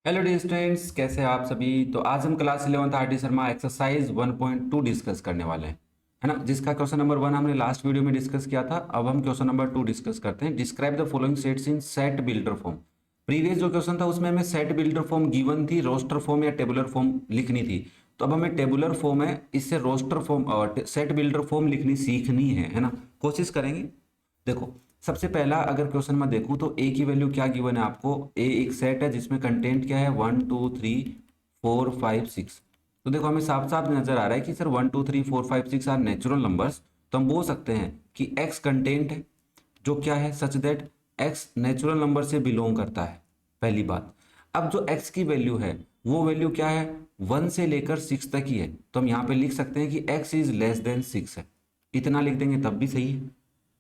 Hello dear students, कैसे हैं आप सभी। तो आज हम class 11th RD. Sharma exercise 1.2 discuss करने वाले हैं, है ना। जिसका क्वेश्चन नंबर 1 हमने लास्ट वीडियो में डिस्कस किया था। अब हम क्वेश्चन नंबर 2 डिस्कस करते हैं। Describe the following sets in set builder form. Previous जो क्वेश्चन था उसमें हमें सेट बिल्डर फॉर्म गिवन थी, रोस्टर फॉर्म या टेबुलर फॉर्म लिखनी थी। तो अब हमें टेबुलर फॉर्म है, इससे रोस्टर फॉर्म और सेट बिल्डर फॉर्म लिखनी सीखनी है ना। कोशिश करेंगे। देखो, सबसे पहला अगर क्वेश्चन में देखूं तो ए की वैल्यू क्या गिवन है आपको। ए एक सेट है जिसमें कंटेंट क्या है, 1 2 3 4 5 6। तो देखो हमें साफ साफ नजर आ रहा है कि सर 1 2 3 4 5 6 आर नेचुरल नंबर्स। तो हम बोल सकते हैं कि एक्स कंटेंट है जो क्या है, सच दैट एक्स नेचुरल नंबर से बिलोंग करता है। पहली बात। अब जो एक्स की वैल्यू है वो वैल्यू क्या है, 1 से लेकर 6 तक ही है। तो हम यहाँ पे लिख सकते हैं कि एक्स इज लेस देन 6 है। इतना लिख देंगे तब भी सही है।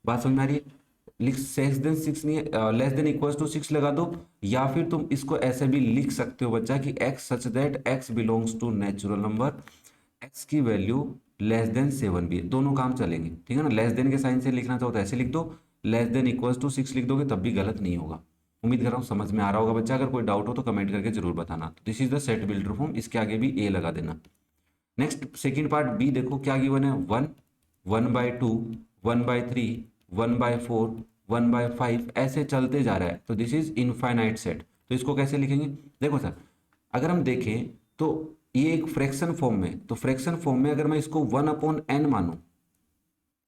बात समझ में आ रही है। लिख लेस देन 6 नहीं है, लेस देन इक्वल टू 6 लगा दो। या फिर तुम इसको ऐसे भी लिख सकते हो बच्चा कि x such that x belongs to natural number, x की वैल्यू लेस देन 7 भी है। दोनों काम चलेंगे, ठीक है ना। लेस देन के साइन से लिखना चाहो तो ऐसे लिख दो, लेस देन इक्वल टू 6 लिख दोगे तब भी गलत नहीं होगा। उम्मीद कर रहा हूँ समझ में आ रहा होगा बच्चा। अगर कोई डाउट हो तो कमेंट करके जरूर बताना। तो this is the set builder form, इसके आगे भी ए लगा देना। नेक्स्ट सेकंड पार्ट बी देखो क्या गिवन है। 1 1/2 1/3 1/4 1/5 ऐसे चलते जा रहा है। तो दिस इज इनफाइनाइट सेट। तो इसको कैसे लिखेंगे। देखो सर, अगर हम देखें तो ये एक फ्रैक्शन फॉर्म में, तो फ्रैक्शन फॉर्म में अगर मैं इसको 1/n मानूं,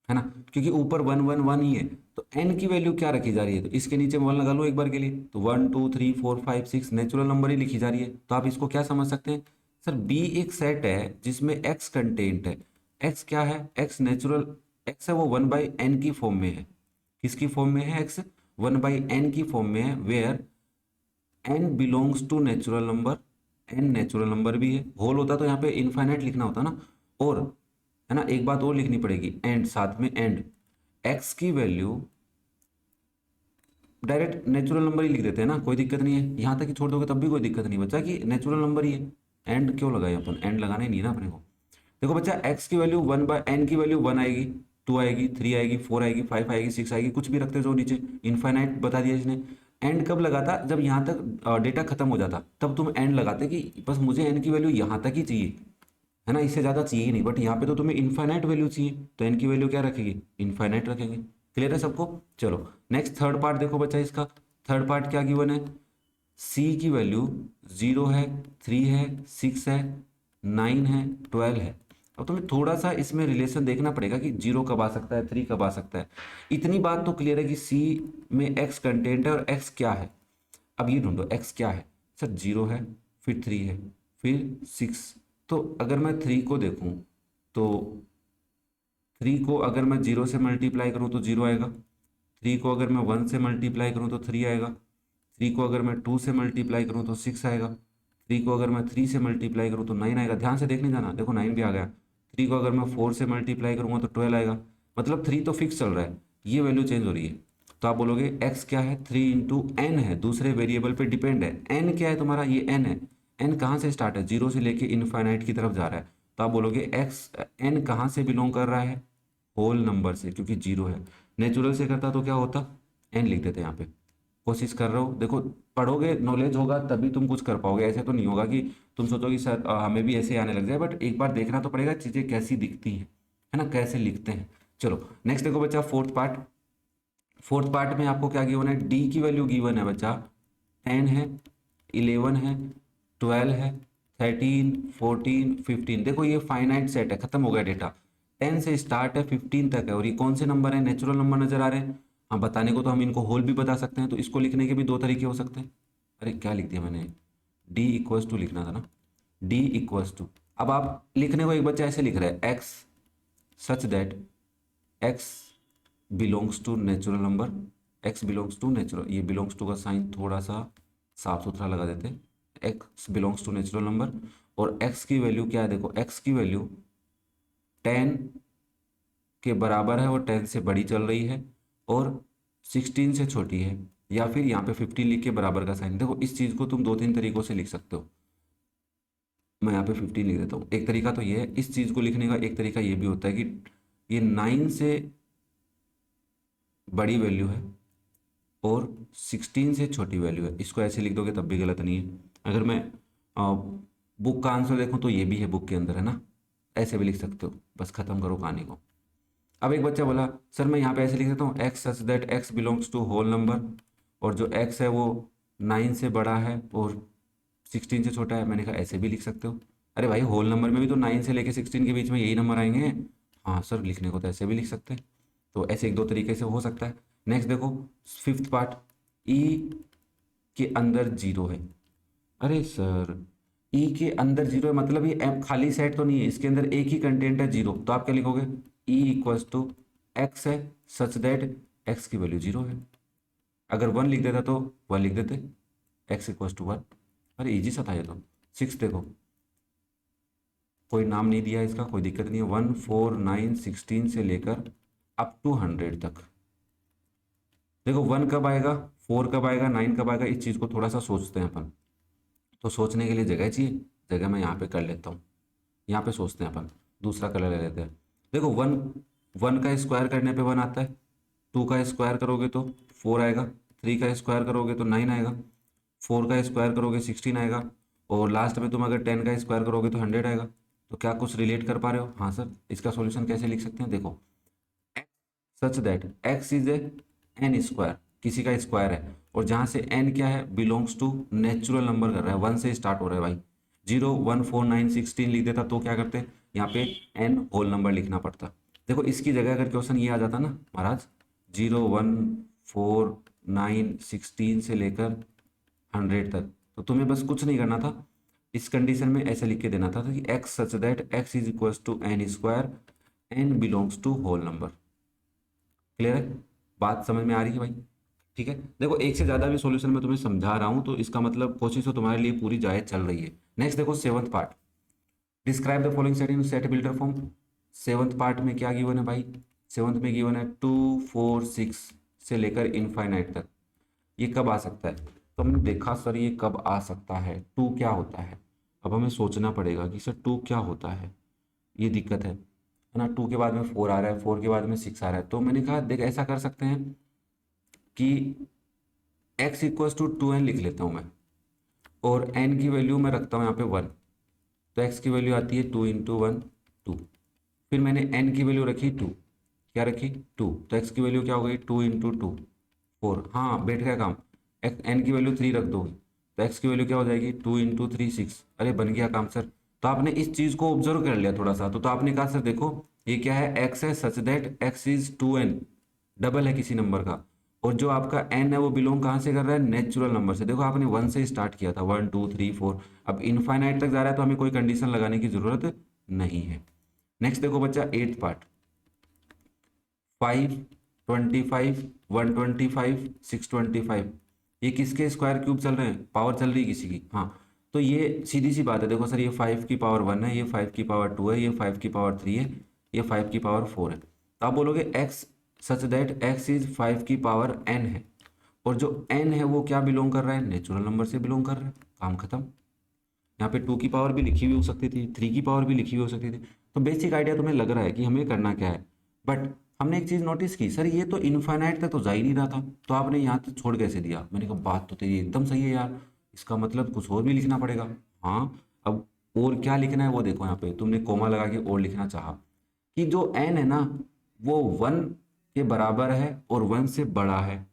है ना, क्योंकि ऊपर 1 1 1 ही है। तो n की वैल्यू क्या रखी जा रही है, तो इसके नीचे 1 लगा लो एक बार के लिए। तो 1 2 3 4 5 6 नेचुरल नंबर ही लिखी जा रही है। तो आप इसको क्या समझ सकते हैं, सर बी एक सेट है जिसमें x कंटेंट है। x क्या है, x नेचुरल x है, वो 1/n की फॉर्म में है। किसकी फॉर्म में है, x 1/n की फॉर्म में है। Where n belongs to natural number, n natural number भी है। होल होता तो यहाँ पे इनफाइनाइट लिखना होता ना। और है ना, एक बात और लिखनी पड़ेगी, एंड, साथ में एंड। x की वैल्यू डायरेक्ट नेचुरल नंबर ही लिख देते हैं ना, कोई दिक्कत नहीं है। यहाँ तक ही छोड़ दोगे तब भी कोई दिक्कत नहीं बच्चा, कि नेचुरल नंबर ही है। एंड क्यों लगाए अपन, एंड लगाना ही नहीं ना अपने को। देखो बच्चा, x की वैल्यू 1/n की वैल्यू 1 आएगी, 2 आएगी, 3 आएगी, 4 आएगी, 5 आएगी, 6 आएगी, कुछ भी रखते जाओ नीचे। इनफाइनाइट बता दिया इसने। एंड कब लगाता, जब यहाँ तक डेटा खत्म हो जाता तब तुम एंड लगाते कि बस मुझे एन की वैल्यू यहाँ तक ही चाहिए, है ना, इससे ज्यादा चाहिए ही नहीं। बट यहाँ पे तो तुम्हें इनफाइनाइट वैल्यू चाहिए, तो एन की वैल्यू क्या रखेगी, इनफाइनाइट रखेंगे। क्लियर है सबको। चलो नेक्स्ट थर्ड पार्ट देखो बच्चा इसका। थर्ड पार्ट क्या गिवन है, सी की वैल्यू 0 है, 3 है, 6 है, 9 है, 12 है। अब तुम्हें थोड़ा सा इसमें रिलेशन देखना पड़ेगा कि 0 कब आ सकता है, 3 कब आ सकता है। इतनी बात तो क्लियर है कि सी में एक्स कंटेंट है और एक्स क्या है। अब ये ढूंढो एक्स क्या है। सर 0 है, फिर 3 है, फिर 6। तो अगर मैं 3 को देखूं तो 3 को अगर मैं 0 से मल्टीप्लाई करूं तो 0 आएगा। 3 को अगर मैं 1 से मल्टीप्लाई करूं तो 3 आएगा। 3 को अगर मैं 2 से मल्टीप्लाई करूं तो 6 आएगा। 3 को अगर मैं 3 से मल्टीप्लाई करूं तो 9 आएगा। ध्यान से देखने जाना, देखो 9 भी आ गया। 3 को अगर मैं 4 से मल्टीप्लाई करूंगा तो 12 आएगा। मतलब 3 तो फिक्स चल रहा है, ये वैल्यू चेंज हो रही है। तो आप बोलोगे एक्स क्या है, 3 इंटू एन है, दूसरे वेरिएबल पे डिपेंड है। एन क्या है तुम्हारा, ये एन है। एन कहाँ से स्टार्ट है, 0 से लेके इनफाइनाइट की तरफ जा रहा है। तो आप बोलोगे एक्स एन कहाँ से बिलोंग कर रहा है, होल नंबर से, क्योंकि 0 है। नेचुरल से करता तो क्या होता, एन लिख देते यहाँ पे। कोशिश कर रहे हो, देखो पढ़ोगे नॉलेज होगा तभी तुम कुछ कर पाओगे। ऐसे तो नहीं होगा कि तुम सोचो कि सर हमें भी ऐसे आने लग जाए। बट एक बार देखना तो पड़ेगा चीजें कैसी दिखती हैं, है ना, कैसे लिखते हैं। चलो नेक्स्ट देखो बच्चा, फोर्थ पार्ट। फोर्थ पार्ट में आपको क्या गिवन है, डी की वैल्यू गिवन है बच्चा 10 है, 11 है, 12 है, 13, 14, 15। देखो ये फाइनाइट सेट है, खत्म हो गया डेटा। 10 से स्टार्ट है, 15 तक है। और ये कौन से नंबर है, नेचुरल नंबर नजर आ रहे हैं। हाँ, बताने को तो हम इनको होल भी बता सकते हैं। तो इसको लिखने के भी दो तरीके हो सकते हैं। अरे क्या लिख दिया मैंने, डी इक्वल्स टू लिखना था ना, डी इक्वल्स टू। अब आप लिखने को एक बच्चा ऐसे लिख रहा है, x such that x belongs to natural number, x belongs to natural, ये बिलोंग्स टू का साइन थोड़ा सा साफ सुथरा लगा देते हैं। X belongs to natural number. और एक्स की वैल्यू क्या है, देखो एक्स की वैल्यू 10 के बराबर है और 10 से बड़ी चल रही है, और 16 से छोटी है। या फिर यहाँ पे 15 लिख के बराबर का साइन। देखो इस चीज को तुम दो तीन तरीकों से लिख सकते हो। मैं यहाँ पे 15 लिख देता हूँ। एक तरीका तो ये है इस चीज को लिखने का, एक तरीका ये भी होता है कि ये 9 से बड़ी वैल्यू है और 16 से छोटी वैल्यू है। इसको ऐसे लिख दोगे तब भी गलत नहीं है। अगर मैं बुक का आंसर देखूं तो ये भी है बुक के अंदर, है ना, ऐसे भी लिख सकते हो, बस खत्म करो कहानी को। अब एक बच्चा बोला सर मैं यहाँ पे ऐसे लिख देता हूँ x such that x belongs to whole number, और जो एक्स है वो 9 से बड़ा है और 16 से छोटा है। मैंने कहा ऐसे भी लिख सकते हो। अरे भाई होल नंबर में भी तो 9 से लेके 16 के बीच में यही नंबर आएंगे। हाँ सर लिखने को तो ऐसे भी लिख सकते हैं। तो ऐसे एक दो तरीके से हो सकता है। नेक्स्ट देखो, फिफ्थ पार्ट, ई के अंदर जीरो है। अरे सर ई के अंदर जीरो है मतलब ये खाली सेट तो नहीं है, इसके अंदर एक ही कंटेंट है जीरो, तो आप क्या लिखोगे, ई इक्वल्स टू एक्स है सच दैट एक्स की वैल्यू जीरो है। अगर वन लिख देता तो वन लिख देते, एक्स इक्वल्स टू वन। अरे इजी सा था ये तो। सिक्स देखो, कोई नाम नहीं दिया इसका, कोई दिक्कत नहीं है, 1 4 9 16 से लेकर अप टू 100 तक। देखो वन कब आएगा, फोर कब आएगा, नाइन कब आएगा, इस चीज़ को थोड़ा सा सोचते हैं अपन। तो सोचने के लिए जगह चाहिए, जगह मैं यहाँ पे कर लेता हूँ। यहाँ पे सोचते हैं अपन, दूसरा कलर ले लेते हैं। देखो वन, वन का स्क्वायर करने पे वन आता है, टू का स्क्वायर करोगे तो फोर आएगा, थ्री का स्क्वायर करोगे तो नाइन आएगा, फोर का स्क्वायर करोगे 16 आएगा, और लास्ट में तुम अगर 10 का स्क्वायर करोगे तो 100 आएगा। तो क्या कुछ रिलेट कर पा रहे हो? हाँ सर। इसका सॉल्यूशन कैसे लिख सकते हैं, देखो such that x is a n square, किसी का स्क्वायर है, और जहाँ से एन क्या है, बिलोंग्स टू नेचुरल नंबर कर रहा है, वन से स्टार्ट हो रहा है भाई। 0 1 4 9 16 लिख देता तो क्या करते, यहाँ पे एन होल नंबर लिखना पड़ता। देखो इसकी जगह अगर क्वेश्चन ये आ जाता ना महाराज, 0 1 4 9 16 से लेकर 100 तक, तो तुम्हें बस कुछ नहीं करना था, इस कंडीशन में ऐसे लिख के देना था कि x such that x is equals to n square, n belongs to whole number. Clear है? बात समझ में आ रही है भाई? ठीक है। देखो एक से ज़्यादा भी सॉल्यूशन मैं तुम्हें समझा रहा हूँ तो इसका मतलब कोशिश तो तुम्हारे लिए पूरी जायज चल रही है। नेक्स्ट देखो seventh part, describe the following set in set builder form. Seventh part में क्या गिवन है भाई, सेवंथ में गिवन है 2 4 6 से लेकर इनफाइनाइट तक। ये कब आ सकता है? तो हमने देखा सर ये कब आ सकता है, टू क्या होता है। अब हमें सोचना पड़ेगा कि सर टू क्या होता है, ये दिक्कत है ना। टू के बाद में फोर आ रहा है, फोर के बाद में सिक्स आ रहा है, तो मैंने कहा देख ऐसा कर सकते हैं कि x इक्वल्स टू 2n लिख लेता हूँ मैं, और n की वैल्यू मैं रखता हूँ यहाँ पे 1। तो x की वैल्यू आती है 2 इंटू वन, 2। फिर मैंने n की वैल्यू रखी 2, क्या रखी 2, तो x की वैल्यू क्या हो गई 2 इंटू टू 4। हाँ बैठ गया काम। n की वैल्यू 3 रख दोगे तो x की वैल्यू क्या हो जाएगी 2 इंटू 3 6। अरे बन गया काम सर। तो आपने इस चीज़ को ऑब्जर्व कर लिया थोड़ा सा, तो आपने कहा सर देखो ये क्या है, x है such that x is 2n, double है किसी नंबर का, और जो आपका n है वो बिलोंग कहाँ से कर रहा है, नेचुरल नंबर से। देखो आपने वन से स्टार्ट किया था, 1 2 3 4, अब इनफाइनाइट तक जा रहा है तो हमें कोई कंडीशन लगाने की जरूरत नहीं है। नेक्स्ट देखो बच्चा एट्थ पार्ट, 5 25 125 625, ये किसके स्क्वायर क्यूब चल रहे हैं, पावर चल रही है किसी की। हाँ तो ये सीधी सी बात है, देखो सर ये 5 की पावर 1 है, ये 5 की पावर 2 है, ये 5 की पावर 3 है, ये 5 की पावर 4 है। तो आप बोलोगे x such that x is 5 की पावर n है, और जो n है वो क्या बिलोंग कर रहा है, नेचुरल नंबर से बिलोंग कर रहा है, काम खत्म। यहाँ पे 2 की पावर भी लिखी हुई हो सकती थी, 3 की पावर भी लिखी हुई हो सकती थी। तो बेसिक आइडिया तुम्हें लग रहा है कि हमें करना क्या है। बट हमने एक चीज़ नोटिस की, सर ये तो इनफाइनाइट तक तो जा ही नहीं रहा था, तो आपने यहाँ तक छोड़ कैसे दिया। मैंने कहा बात तो तेरी एकदम सही है यार, इसका मतलब कुछ और भी लिखना पड़ेगा। हाँ अब और क्या लिखना है वो देखो, यहाँ पे तुमने कोमा लगा के और लिखना चाहा कि जो एन है ना वो 1 के बराबर है और 1 से बड़ा है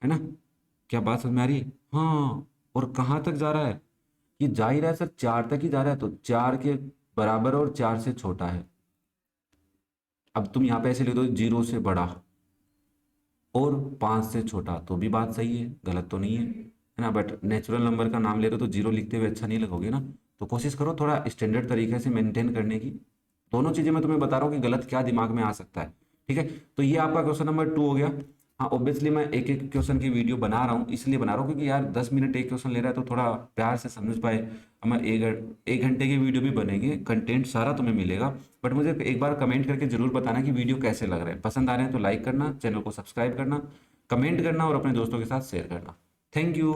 ना। क्या बात समझ में आ रही है? हाँ, और कहाँ तक जा रहा है, ये जा ही रहा है सर 4 तक ही जा रहा है, तो 4 के बराबर और 4 से छोटा है। अब तुम यहाँ पे ऐसे लिख दो 0 से बड़ा और 5 से छोटा, तो भी बात सही है, गलत तो नहीं है ना। बट नेचुरल नंबर का नाम ले रहे हो तो जीरो लिखते हुए अच्छा नहीं लगोगे ना। तो कोशिश करो थोड़ा स्टैंडर्ड तरीके से मेंटेन करने की। दोनों चीज़ें मैं तुम्हें बता रहा हूँ कि गलत क्या दिमाग में आ सकता है। ठीक है, तो ये आपका क्वेश्चन नंबर 2 हो गया। हाँ ऑब्वियसली मैं एक एक क्वेश्चन की वीडियो बना रहा हूँ, इसलिए बना रहा हूँ क्योंकि यार 10 मिनट एक क्वेश्चन ले रहा है तो थोड़ा प्यार से समझ पाए। हमें एक घंटे की वीडियो भी बनेगी, कंटेंट सारा तुम्हें मिलेगा। बट मुझे एक बार कमेंट करके जरूर बताना कि वीडियो कैसे लग रहे हैं, पसंद आ रहे हैं तो लाइक करना, चैनल को सब्सक्राइब करना, कमेंट करना और अपने दोस्तों के साथ शेयर करना। Thank you.